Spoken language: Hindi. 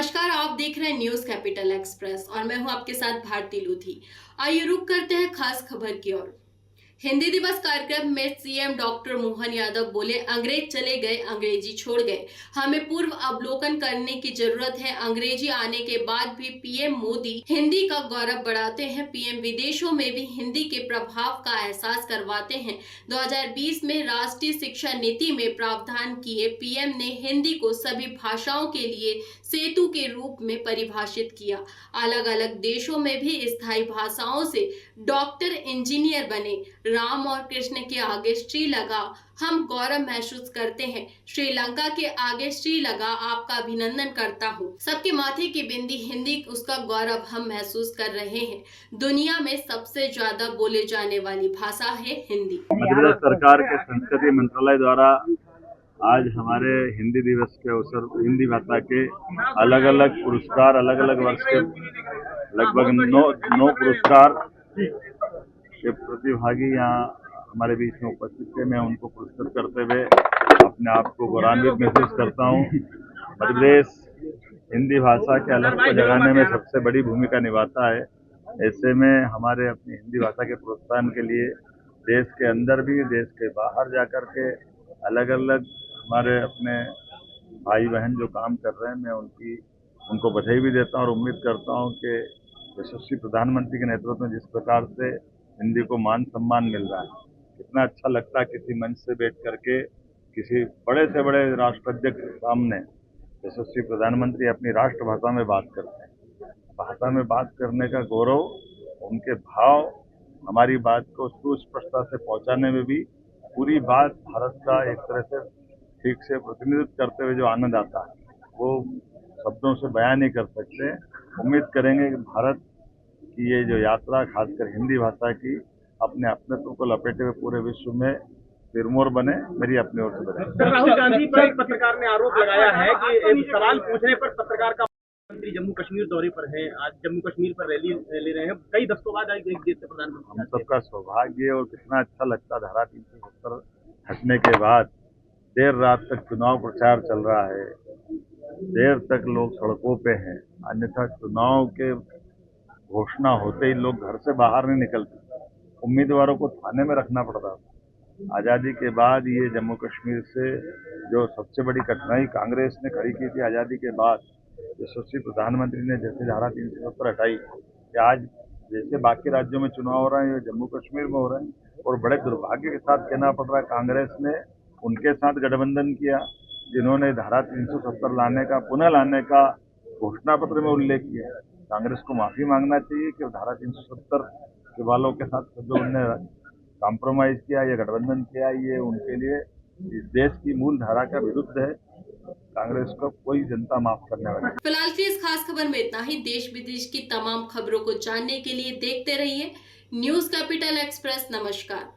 नमस्कार, आप देख रहे हैं न्यूज कैपिटल एक्सप्रेस और मैं हूं आपके साथ भारती लूथी। आइए रुक करते हैं खास खबर की ओर। हिंदी दिवस कार्यक्रम में सीएम डॉक्टर मोहन यादव बोले, अंग्रेज चले गए, अंग्रेजी छोड़ गए। हमें पूर्व अवलोकन करने की जरूरत है। अंग्रेजी आने के बाद भी पीएम मोदी हिंदी का गौरव बढ़ाते हैं। पीएम विदेशों में भी हिंदी के प्रभाव का एहसास करवाते हैं। 2020 में राष्ट्रीय शिक्षा नीति में प्रावधान किए पीएम ने हिंदी को सभी भाषाओं के लिए सेतु के रूप में परिभाषित किया। अलग अलग देशों में भी स्थायी भाषाओं से डॉक्टर, इंजीनियर बने। राम और कृष्ण के आगे श्री लगा, हम गौरव महसूस करते हैं। श्रीलंका के आगे श्री लगा, आपका अभिनंदन करता हूँ। सबके माथे की बिंदी हिंदी, उसका गौरव हम महसूस कर रहे हैं। दुनिया में सबसे ज्यादा बोले जाने वाली भाषा है हिंदी। मध्य प्रदेश सरकार के संसदीय मंत्रालय द्वारा आज हमारे हिंदी दिवस के अवसर पर हिंदी भाषा के अलग अलग पुरस्कार, अलग अलग वर्ष के लगभग 9 पुरस्कार के प्रतिभागी यहाँ हमारे बीच में उपस्थित थे। मैं उनको पुरस्कृत करते हुए अपने आप को गौरवान्वित महसूस करता हूँ। मध्य प्रदेश हिंदी भाषा के अलग को जगाने में सबसे बड़ी भूमिका निभाता है। ऐसे में हमारे अपनी हिंदी भाषा के प्रोत्साहन के लिए देश के अंदर भी, देश के बाहर जाकर के अलग अलग हमारे अपने भाई बहन जो काम कर रहे हैं, मैं उनको बधाई भी देता हूँ और उम्मीद करता हूँ कि यशस्वी प्रधानमंत्री के नेतृत्व में जिस प्रकार से हिंदी को मान सम्मान मिल रहा है, कितना अच्छा लगता है किसी मंच से बैठ करके किसी बड़े से बड़े राष्ट्राध्यक्ष के सामने यशस्वी प्रधानमंत्री अपनी राष्ट्रभाषा में बात करते हैं। भाषा में बात करने का गौरव, उनके भाव हमारी बात को सुस्पष्टता से पहुंचाने में भी पूरी बात भारत का एक तरह से ठीक से प्रतिनिधित्व करते हुए जो आनंद आता है वो शब्दों से बयान नहीं कर सकते। उम्मीद करेंगे कि भारत की ये जो यात्रा, खासकर हिंदी भाषा की, अपने अपनेत्व को लपेटे हुए पूरे विश्व में सिरमौर बने। मेरी अपनी ओर से बधाई। राहुल गांधी पर एक पत्रकार ने आरोप लगाया है कि एक सवाल पूछने पर पत्रकार का मंत्री जम्मू कश्मीर दौरे पर है, आज जम्मू कश्मीर पर रैली ले रहे हैं। कई दशकों बाद आज एक देश से प्रधानमंत्री। हम सबका सौभाग्य और कितना अच्छा लगता, धारा 370 हटने के बाद देर रात तक चुनाव प्रचार चल रहा है, देर तक लोग सड़कों पे हैं। अन्यथा चुनाव के घोषणा होते ही लोग घर से बाहर नहीं निकलते, उम्मीदवारों को थाने में रखना पड़ता था। आज़ादी के बाद ये जम्मू कश्मीर से जो सबसे बड़ी कठिनाई कांग्रेस ने खड़ी की थी आज़ादी के बाद, यशस्वी प्रधानमंत्री ने जैसे धारा 370 हटाई कि आज जैसे बाकी राज्यों में चुनाव हो रहे हैं, ये जम्मू कश्मीर में हो रहे हैं। और बड़े दुर्भाग्य के साथ कहना पड़ रहा है, कांग्रेस ने उनके साथ गठबंधन किया जिन्होंने धारा 370 पुनः लाने का घोषणा पत्र में उल्लेख किया। कांग्रेस को माफी मांगना चाहिए कि धारा 370 के वालों के साथ जो उन्होंने कॉम्प्रोमाइज किया या गठबंधन किया, ये उनके लिए इस देश की मूल धारा का विरुद्ध है। कांग्रेस को कोई जनता माफ करने वाली। फिलहाल की इस खास खबर में इतना ही। देश विदेश की तमाम खबरों को जानने के लिए देखते रहिए न्यूज कैपिटल एक्सप्रेस। नमस्कार।